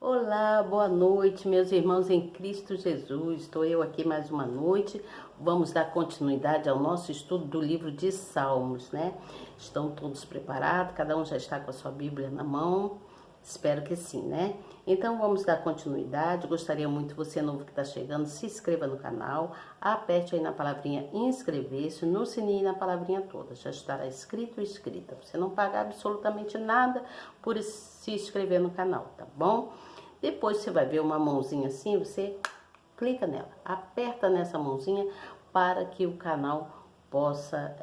Olá, boa noite, meus irmãos em Cristo Jesus. Estou eu aqui mais uma noite. Vamos dar continuidade ao nosso estudo do livro de Salmos, né? Estão todos preparados? Cada um já está com a sua Bíblia na mão? Espero que sim, né? Então vamos dar continuidade. Gostaria muito, você novo que está chegando, se inscreva no canal, aperte aí na palavrinha inscrever-se, no sininho e na palavrinha toda. Já estará escrito e escrita. Você não paga absolutamente nada por se inscrever no canal, tá bom? Depois você vai ver uma mãozinha assim, você clica nela, aperta nessa mãozinha para que o canal possa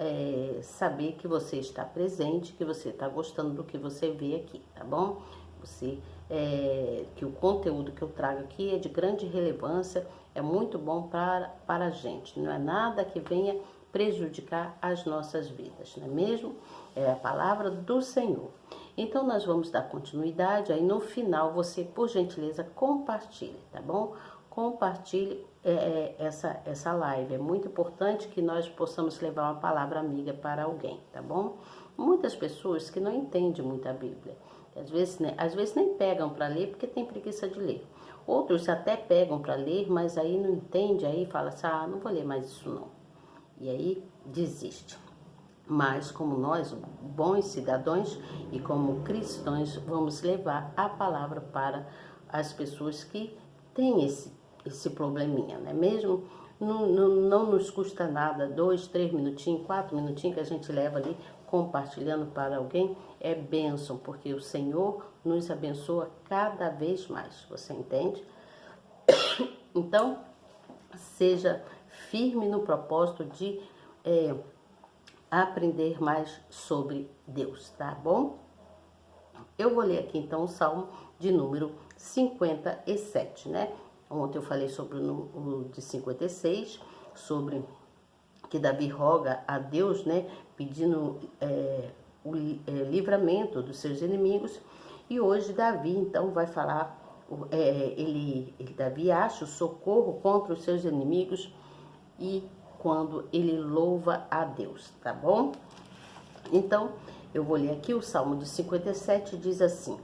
saber que você está presente, que você está gostando do que você vê aqui, tá bom? Que o conteúdo que eu trago aqui é de grande relevância, é muito bom para a gente, não é nada que venha prejudicar as nossas vidas, não é mesmo? É a palavra do Senhor. Então, nós vamos dar continuidade, aí no final você, por gentileza, compartilhe, tá bom? Compartilhe essa live, é muito importante que nós possamos levar uma palavra amiga para alguém, tá bom? Muitas pessoas que não entendem muito a Bíblia, às vezes nem pegam para ler porque tem preguiça de ler. Outros até pegam para ler, mas aí não entende, aí fala assim, não vou ler mais isso não. E aí desiste. Mas como nós, bons cidadãos e como cristãos, vamos levar a palavra para as pessoas que têm esse probleminha, não é mesmo? Não nos custa nada, 2, 3 minutinhos, 4 minutinhos que a gente leva ali compartilhando para alguém, é bênção, porque o Senhor nos abençoa cada vez mais, você entende? Então, seja firme no propósito de aprender mais sobre Deus, tá bom? Eu vou ler aqui então o Salmo de número 57, né? Ontem eu falei sobre o de 56, sobre que Davi roga a Deus, né? Pedindo o livramento dos seus inimigos. E hoje Davi então vai falar, Davi acha o socorro contra os seus inimigos e quando ele louva a Deus, tá bom? Então, eu vou ler aqui o Salmo de 57, diz assim,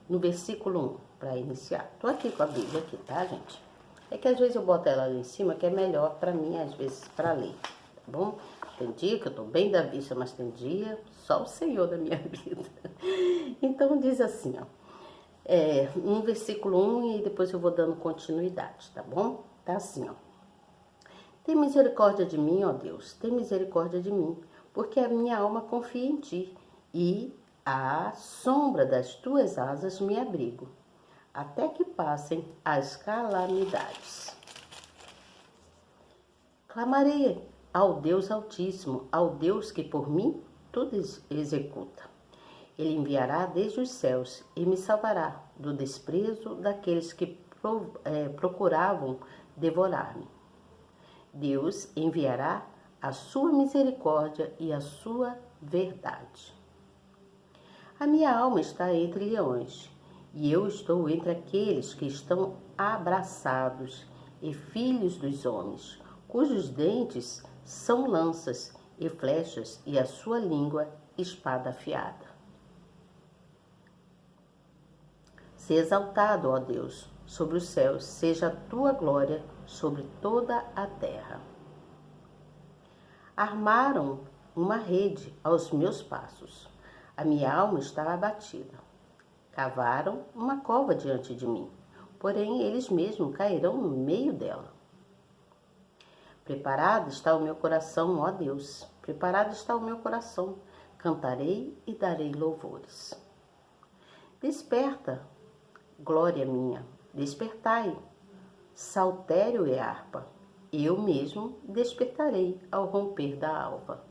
no versículo 1, para iniciar. Tô aqui com a Bíblia aqui, tá, gente? É que às vezes eu boto ela ali em cima, que é melhor para mim, às vezes, para ler, tá bom? Tem dia que eu tô bem da vista, mas tem dia só o Senhor da minha vida. Então, diz assim, ó, no versículo 1 e depois eu vou dando continuidade, tá bom? Tá assim, ó. Tem misericórdia de mim, ó Deus, tem misericórdia de mim, porque a minha alma confia em ti, e à sombra das tuas asas me abrigo, até que passem as calamidades. Clamarei ao Deus Altíssimo, ao Deus que por mim tudo executa. Ele enviará desde os céus e me salvará do desprezo daqueles que procuravam devorar-me. Deus enviará a sua misericórdia e a sua verdade. A minha alma está entre leões, e eu estou entre aqueles que estão abraçados, e filhos dos homens, cujos dentes são lanças e flechas, e a sua língua espada afiada. Seja exaltado, ó Deus, sobre os céus, seja a tua glória sobre toda a terra. Armaram uma rede aos meus passos. A minha alma estava abatida. Cavaram uma cova diante de mim, porém eles mesmos cairão no meio dela. Preparado está o meu coração, ó Deus, preparado está o meu coração. Cantarei e darei louvores. Desperta, glória minha, despertai, saltério e harpa, eu mesmo despertarei ao romper da alva.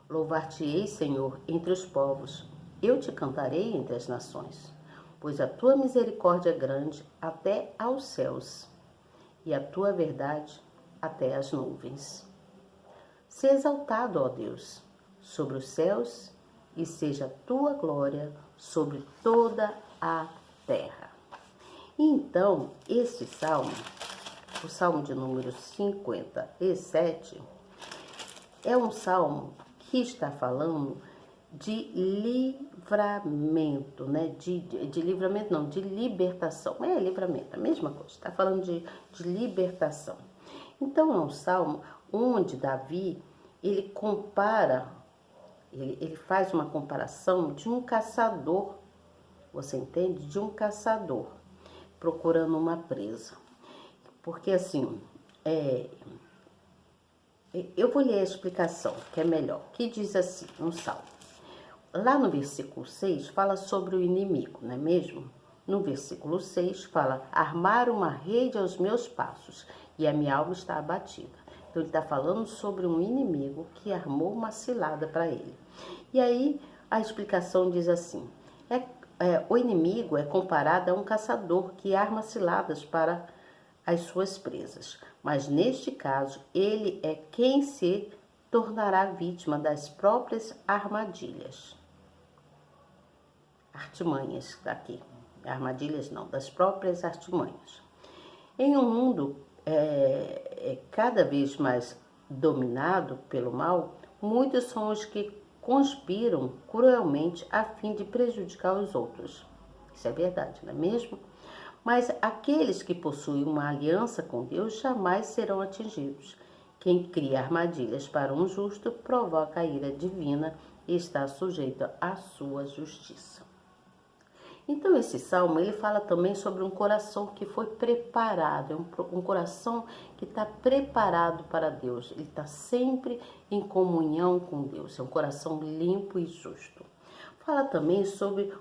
Louvar-te-ei, Senhor, entre os povos, eu te cantarei entre as nações, pois a tua misericórdia é grande até aos céus, e a tua verdade até as nuvens. Seja exaltado, ó Deus, sobre os céus, e seja a tua glória sobre toda a terra. Então, este salmo, o salmo de número 57, é um salmo que está falando de livramento, né? De livramento não, de libertação. É livramento, a mesma coisa, está falando de libertação. Então é um salmo onde Davi, ele compara, ele faz uma comparação de um caçador, você entende? De um caçador procurando uma presa. Porque assim, eu vou ler a explicação, que é melhor, que diz assim, no salmo. Lá no versículo 6 fala sobre o inimigo, não é mesmo? No versículo 6 fala, armar uma rede aos meus passos e a minha alma está abatida. Então ele está falando sobre um inimigo que armou uma cilada para ele. E aí a explicação diz assim, o inimigo é comparado a um caçador que arma ciladas para as suas presas. Mas neste caso, ele é quem se tornará vítima das próprias armadilhas. Artimanhas, aqui. Armadilhas não, das próprias artimanhas. Em um mundo cada vez mais dominado pelo mal, muitos são os que conspiram cruelmente a fim de prejudicar os outros. Isso é verdade, não é mesmo? Mas aqueles que possuem uma aliança com Deus jamais serão atingidos. Quem cria armadilhas para um justo provoca a ira divina e está sujeito à sua justiça. Então esse salmo, ele fala também sobre um coração que foi preparado, um coração que está preparado para Deus. Ele está sempre em comunhão com Deus, é um coração limpo e justo. Fala também sobre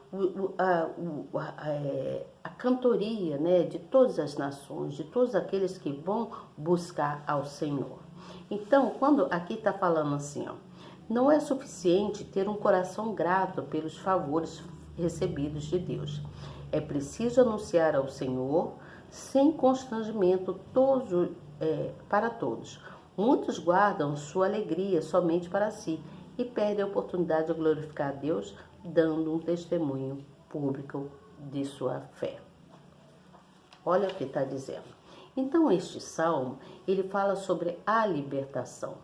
a cantoria, né, de todas as nações, de todos aqueles que vão buscar ao Senhor. Então, quando aqui está falando assim, ó, não é suficiente ter um coração grato pelos favores recebidos de Deus. É preciso anunciar ao Senhor sem constrangimento para todos. Muitos guardam sua alegria somente para si e perdem a oportunidade de glorificar a Deus, dando um testemunho público de sua fé. Olha o que está dizendo. Então, este salmo, ele fala sobre a libertação.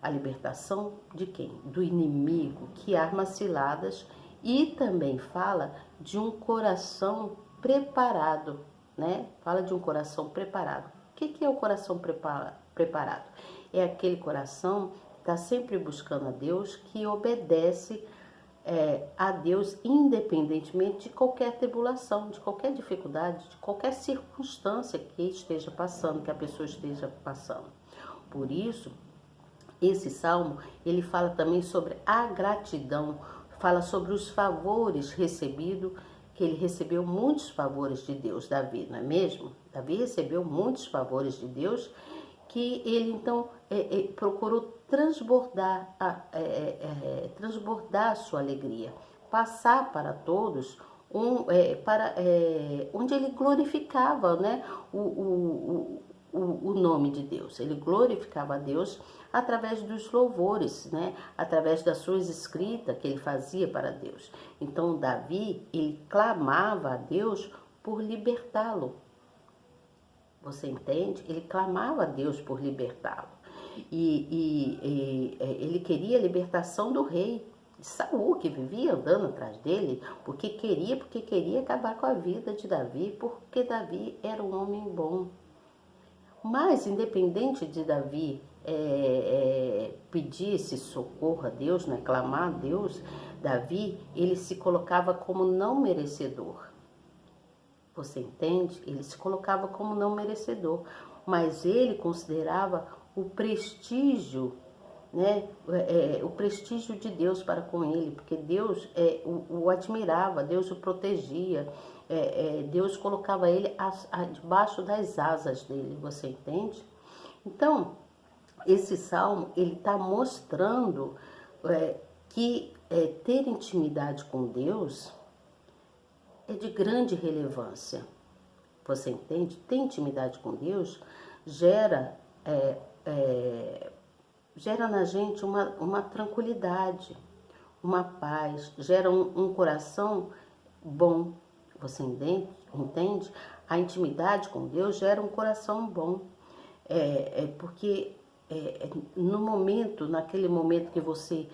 A libertação de quem? Do inimigo que arma ciladas e também fala de um coração preparado, né? Fala de um coração preparado. O que é o coração preparado? É aquele coração que está sempre buscando a Deus, que obedece a Deus independentemente de qualquer tribulação, de qualquer dificuldade, de qualquer circunstância que esteja passando, que a pessoa esteja passando. Por isso, esse salmo, ele fala também sobre a gratidão, fala sobre os favores recebidos, que ele recebeu muitos favores de Deus, Davi, não é mesmo? Davi recebeu muitos favores de Deus, que ele então procurou transbordar a sua alegria, passar para todos onde ele glorificava, né, o nome de Deus. Ele glorificava a Deus através dos louvores, né, através das suas escritas que ele fazia para Deus. Então Davi, ele clamava a Deus por libertá-lo. Você entende? Ele clamava a Deus por libertá-lo. E ele queria a libertação do rei Saul, que vivia andando atrás dele, porque queria acabar com a vida de Davi, porque Davi era um homem bom. Mas, independente de Davi pedir esse socorro a Deus, né, clamar a Deus, Davi, ele se colocava como não merecedor. Você entende? Ele se colocava como não merecedor, mas ele considerava o prestígio, né, o prestígio de Deus para com ele, porque Deus o admirava, Deus o protegia, Deus colocava ele debaixo das asas dele, você entende? Então, esse salmo, ele está mostrando que ter intimidade com Deus é de grande relevância. Você entende? Ter intimidade com Deus gera na gente uma tranquilidade, uma paz, gera um coração bom. Você entende? A intimidade com Deus gera um coração bom. Porque naquele momento que você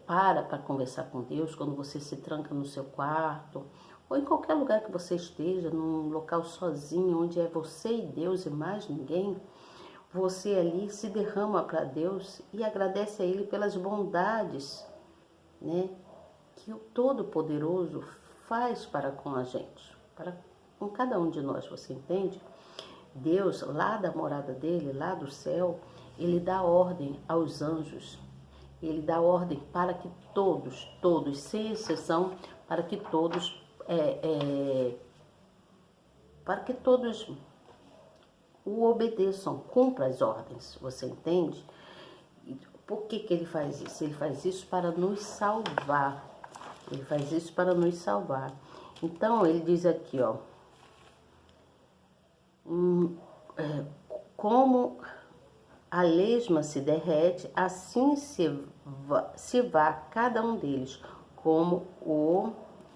para conversar com Deus, quando você se tranca no seu quarto, ou em qualquer lugar que você esteja, num local sozinho, onde é você e Deus e mais ninguém, você ali se derrama para Deus e agradece a Ele pelas bondades, né, que o Todo-Poderoso faz para com a gente, para com cada um de nós, você entende? Deus, lá da morada dele, lá do céu, ele dá ordem aos anjos, ele dá ordem para que todos, sem exceção, para que todos, para que todos o obedeçam, cumpra as ordens, você entende? Por que que ele faz isso? Ele faz isso para nos salvar, ele faz isso para nos salvar. Então, ele diz aqui, ó, como a lesma se derrete, assim se vá cada um deles, como o...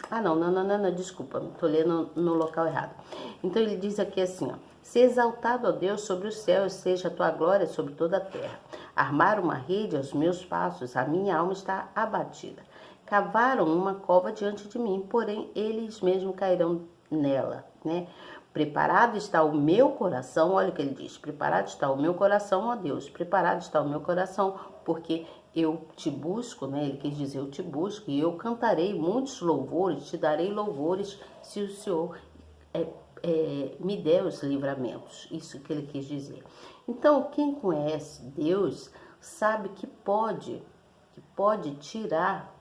não, desculpa, estou lendo no local errado. Então ele diz aqui assim, ó, se exaltado, ó Deus, sobre os céus, seja a tua glória sobre toda a terra. Armar uma rede aos meus passos, a minha alma está abatida. Cavaram uma cova diante de mim, porém eles mesmos cairão nela, né? Preparado está o meu coração, olha o que ele diz, preparado está o meu coração, ó Deus, preparado está o meu coração, porque eu te busco, né? Ele quis dizer, eu te busco, e eu cantarei muitos louvores, te darei louvores, se o Senhor me der os livramentos, isso que ele quis dizer. Então, quem conhece Deus, sabe que pode tirar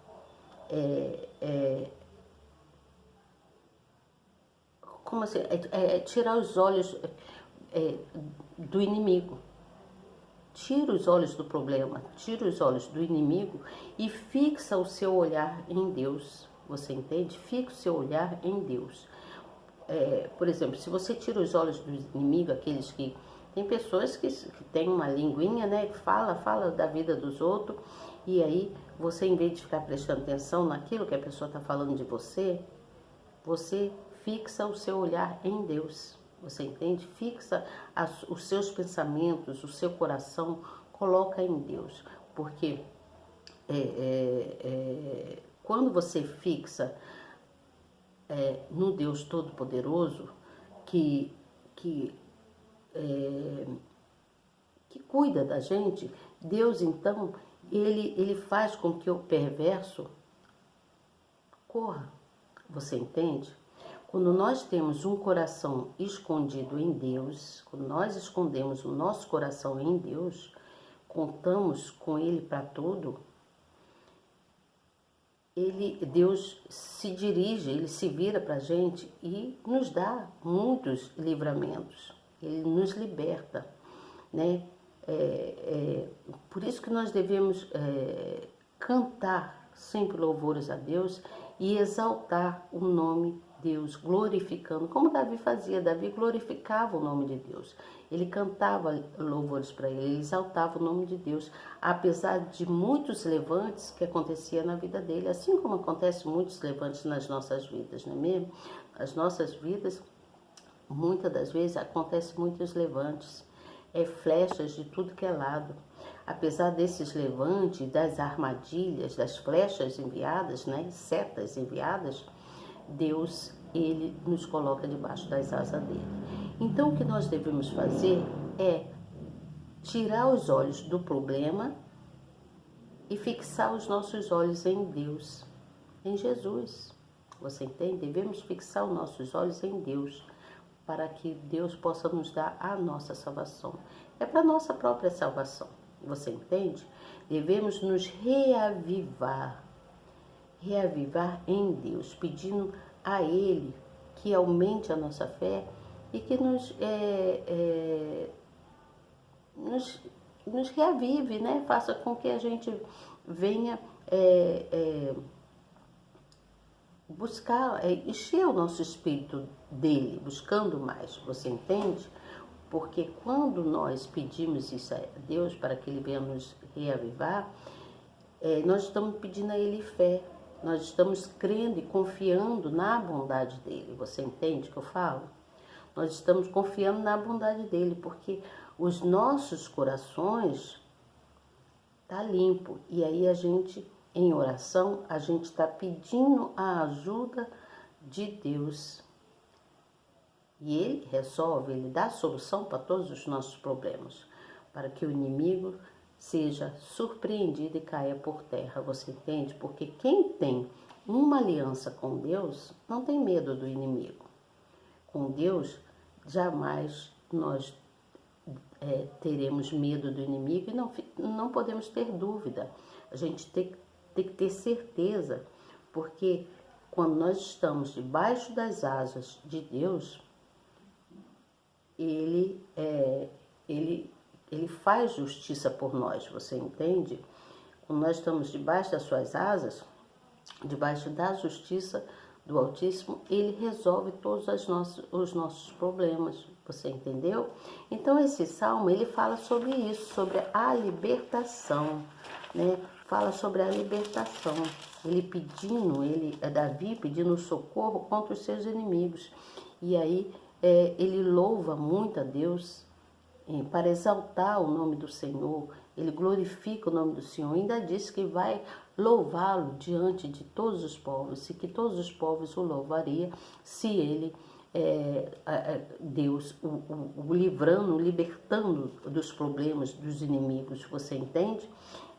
como assim, tirar os olhos do inimigo. Tira os olhos do problema, tira os olhos do inimigo e fixa o seu olhar em Deus. Você entende? Fixa o seu olhar em Deus. Por exemplo, se você tira os olhos do inimigo, aqueles que... Tem pessoas que têm uma linguinha, né? Fala da vida dos outros. E aí, você, em vez de ficar prestando atenção naquilo que a pessoa está falando de você, você fixa o seu olhar em Deus, você entende? Fixa os seus pensamentos, o seu coração, coloca em Deus, porque quando você fixa no Deus Todo-Poderoso, que cuida da gente, Deus então, ele faz com que o perverso corra, você entende? Quando nós temos um coração escondido em Deus, quando nós escondemos o nosso coração em Deus, contamos com Ele para tudo, Deus se dirige, Ele se vira para a gente e nos dá muitos livramentos, Ele nos liberta, né? Por isso que nós devemos cantar sempre louvores a Deus e exaltar o nome Deus, glorificando, como Davi fazia. Davi glorificava o nome de Deus, ele cantava louvores para ele exaltava o nome de Deus, apesar de muitos levantes que acontecia na vida dele, assim como acontece muitos levantes nas nossas vidas, não é mesmo? Nas nossas vidas, muitas das vezes, acontecem muitos levantes, flechas de tudo que é lado. Apesar desses levantes, das armadilhas, das flechas enviadas, né, setas enviadas, Deus, Ele nos coloca debaixo das asas dele. Então, o que nós devemos fazer é tirar os olhos do problema e fixar os nossos olhos em Deus, em Jesus. Você entende? Devemos fixar os nossos olhos em Deus, para que Deus possa nos dar a nossa salvação. É para a nossa própria salvação. Você entende? Devemos nos reavivar em Deus, pedindo a Ele que aumente a nossa fé e que nos reavive, né? Faça com que a gente venha buscar, encher o nosso espírito dele, buscando mais, você entende? Porque quando nós pedimos isso a Deus para que Ele venha nos reavivar, nós estamos pedindo a Ele fé, nós estamos crendo e confiando na bondade dEle, você entende o que eu falo? Nós estamos confiando na bondade dEle, porque os nossos corações tá limpo, e aí a gente em oração, a gente está pedindo a ajuda de Deus. E Ele resolve, Ele dá a solução para todos os nossos problemas, para que o inimigo seja surpreendido e caia por terra, você entende? Porque quem tem uma aliança com Deus não tem medo do inimigo. Com Deus, jamais nós teremos medo do inimigo e não podemos ter dúvida. A gente tem que ter certeza, porque quando nós estamos debaixo das asas de Deus, Ele faz justiça por nós, você entende? Quando nós estamos debaixo das suas asas, debaixo da justiça do Altíssimo, Ele resolve todos os nossos problemas, você entendeu? Então esse salmo, ele fala sobre isso, sobre a libertação, né? Fala sobre a libertação, Davi pedindo socorro contra os seus inimigos, e aí ele louva muito a Deus, para exaltar o nome do Senhor, ele glorifica o nome do Senhor, ainda diz que vai louvá-lo diante de todos os povos, e que todos os povos o louvariam se ele, Deus, o livrando, o libertando dos problemas, dos inimigos, você entende?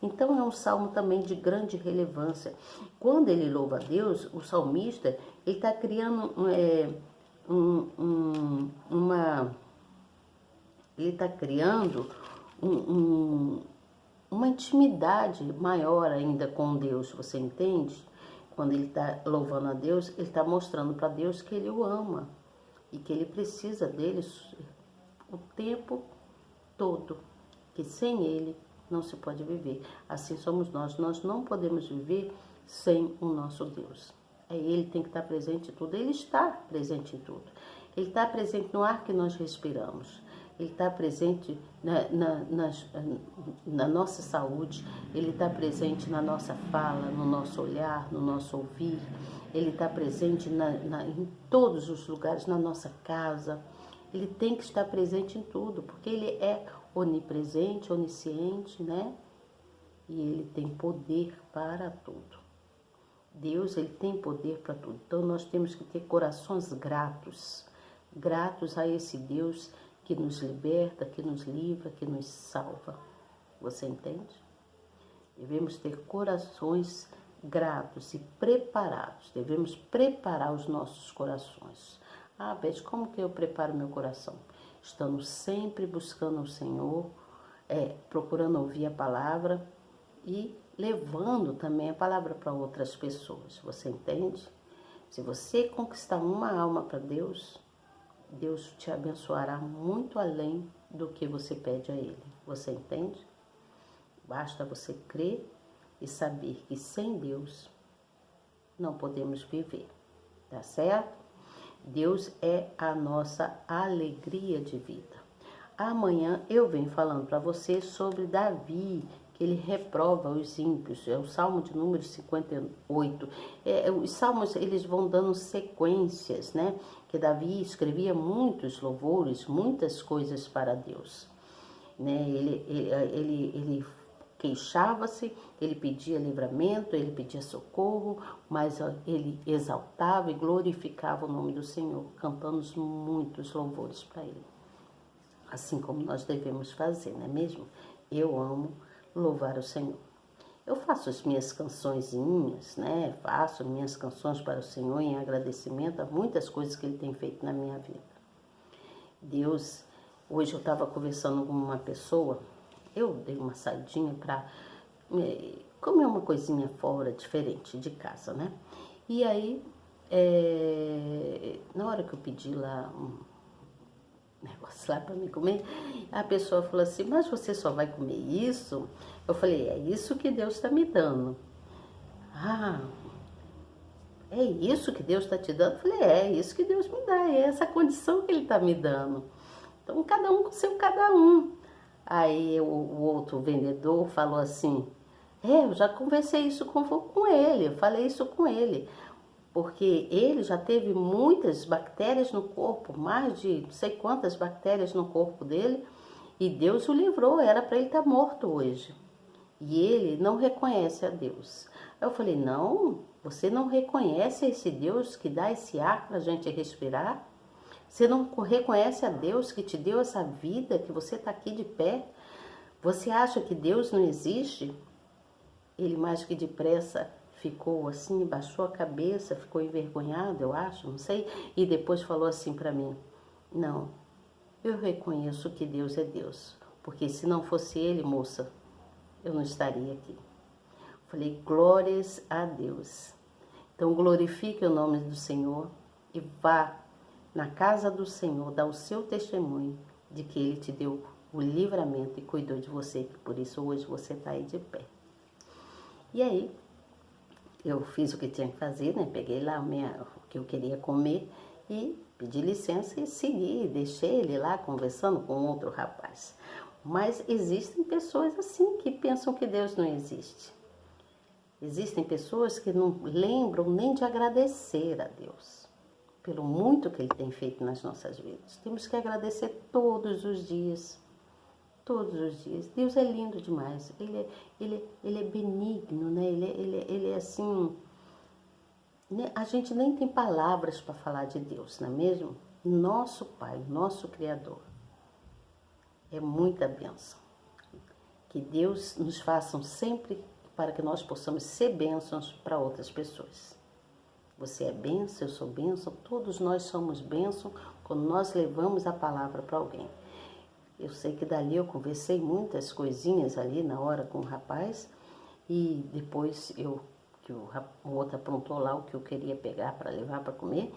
Então é um salmo também de grande relevância. Quando ele louva a Deus, o salmista, ele está criando uma intimidade maior ainda com Deus, você entende? Quando ele está louvando a Deus, ele está mostrando para Deus que ele o ama e que ele precisa dele o tempo todo, que sem ele não se pode viver. Assim somos nós não podemos viver sem o nosso Deus. Ele tem que estar presente em tudo, ele está presente em tudo. Ele está presente no ar que nós respiramos. Ele está presente na nossa saúde, Ele está presente na nossa fala, no nosso olhar, no nosso ouvir. Ele está presente em todos os lugares, na nossa casa. Ele tem que estar presente em tudo, porque Ele é onipresente, onisciente, né? E Ele tem poder para tudo. Deus, Ele tem poder para tudo. Então, nós temos que ter corações gratos a esse Deus que nos liberta, que nos livra, que nos salva. Você entende? Devemos ter corações gratos e preparados. Devemos preparar os nossos corações. Beth, como que eu preparo meu coração? Estando sempre buscando o Senhor, procurando ouvir a palavra e levando também a palavra para outras pessoas. Você entende? Se você conquistar uma alma para Deus, Deus te abençoará muito além do que você pede a Ele. Você entende? Basta você crer e saber que sem Deus não podemos viver. Tá certo? Deus é a nossa alegria de vida. Amanhã eu venho falando para você sobre Davi, que ele reprova os ímpios. É o Salmo de número 58. Os salmos, eles vão dando sequências, né? Que Davi escrevia muitos louvores, muitas coisas para Deus, né? Ele queixava-se, ele pedia livramento, ele pedia socorro, mas ele exaltava e glorificava o nome do Senhor, cantando muitos louvores para Ele. Assim como nós devemos fazer, não é mesmo? Eu amo louvar o Senhor. Eu faço as minhas cançõezinhas, né? Faço minhas canções para o Senhor em agradecimento a muitas coisas que Ele tem feito na minha vida. Deus, hoje eu estava conversando com uma pessoa, eu dei uma saidinha para comer uma coisinha fora, diferente de casa, né? E aí, na hora que eu pedi lá um negócio lá para mim comer, a pessoa falou assim, mas você só vai comer isso? Eu falei, é isso que Deus está me dando. É isso que Deus está te dando? Eu falei, é isso que Deus me dá, é essa condição que Ele está me dando. Então, cada um com seu cada um. Aí o outro vendedor falou assim, eu já conversei isso com ele, eu falei isso com ele, porque ele já teve muitas bactérias no corpo, mais de não sei quantas bactérias no corpo dele, e Deus o livrou, era para ele estar morto hoje. E ele não reconhece a Deus. Aí eu falei, não, você não reconhece esse Deus que dá esse ar para a gente respirar? Você não reconhece a Deus que te deu essa vida, que você está aqui de pé? Você acha que Deus não existe? Ele mais que depressa ficou assim, baixou a cabeça, ficou envergonhado, eu acho, não sei. E depois falou assim para mim, não, eu reconheço que Deus é Deus. Porque se não fosse Ele, moça, eu não estaria aqui. Falei, glórias a Deus. Então glorifique o nome do Senhor e vá na casa do Senhor, dá o seu testemunho de que Ele te deu o livramento e cuidou de você, que por isso hoje você está aí de pé. E aí, eu fiz o que tinha que fazer, né? Peguei lá o que eu queria comer e pedi licença e segui, deixei ele lá conversando com outro rapaz. Mas existem pessoas assim que pensam que Deus não existe. Existem pessoas que não lembram nem de agradecer a Deus pelo muito que Ele tem feito nas nossas vidas. Temos que agradecer todos os dias. Todos os dias. Deus é lindo demais. Ele é benigno, né? Ele é assim... A gente nem tem palavras para falar de Deus, não é mesmo? Nosso Pai, nosso Criador. É muita bênção. Que Deus nos faça sempre para que nós possamos ser bênçãos para outras pessoas. Você é bênção, eu sou bênção, todos nós somos bênção quando nós levamos a palavra para alguém. Eu sei que dali eu conversei muitas coisinhas ali na hora com o rapaz e depois que o outro aprontou lá o que eu queria pegar para levar para comer,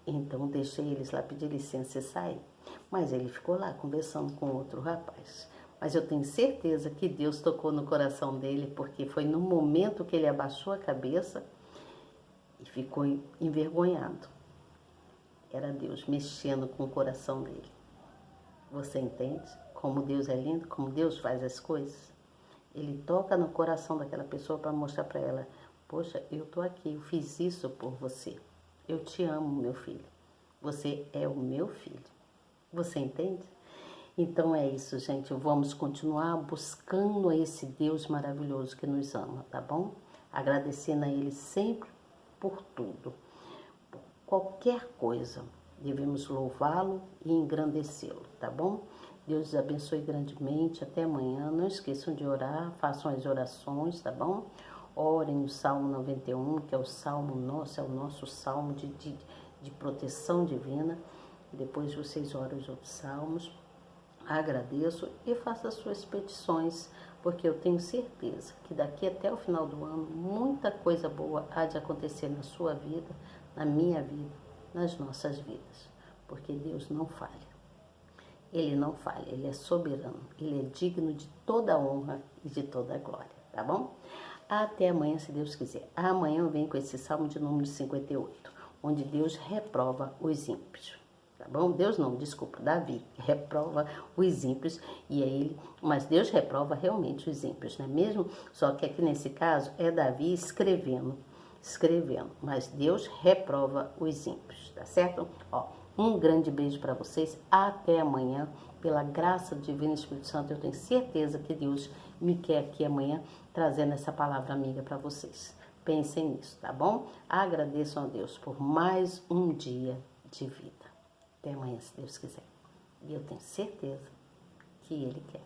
então deixei eles lá pedir licença e sair. Mas ele ficou lá conversando com outro rapaz. Mas eu tenho certeza que Deus tocou no coração dele, porque foi no momento que ele abaixou a cabeça e ficou envergonhado. Era Deus mexendo com o coração dele. Você entende como Deus é lindo, como Deus faz as coisas? Ele toca no coração daquela pessoa para mostrar para ela, poxa, eu estou aqui, eu fiz isso por você. Eu te amo, meu filho. Você é o meu filho. Você entende? Então é isso, gente. Vamos continuar buscando a esse Deus maravilhoso que nos ama, tá bom? Agradecendo a Ele sempre por tudo. Por qualquer coisa, devemos louvá-lo e engrandecê-lo, tá bom? Deus os abençoe grandemente. Até amanhã. Não esqueçam de orar, façam as orações, tá bom? Orem o Salmo 91, que é o salmo nosso, é o nosso salmo de proteção divina. Depois vocês oram os outros salmos. Agradeço e façam as suas petições, porque eu tenho certeza que daqui até o final do ano, muita coisa boa há de acontecer na sua vida, na minha vida, nas nossas vidas. Porque Deus não falha. Ele não falha, Ele é soberano, Ele é digno de toda a honra e de toda a glória, tá bom? Até amanhã, se Deus quiser. Amanhã eu venho com esse salmo de número 58, onde Deus reprova os ímpios, tá bom? Deus não, desculpa, Davi reprova os ímpios e é ele, mas Deus reprova realmente os ímpios, não é mesmo? Só que aqui nesse caso é Davi escrevendo, mas Deus reprova os ímpios, tá certo? Ó, um grande beijo para vocês, até amanhã, pela graça do Divino Espírito Santo, eu tenho certeza que Deus me quer aqui amanhã, trazendo essa palavra amiga para vocês. Pensem nisso, tá bom? Agradeçam a Deus por mais um dia de vida. Até amanhã, se Deus quiser. E eu tenho certeza que Ele quer.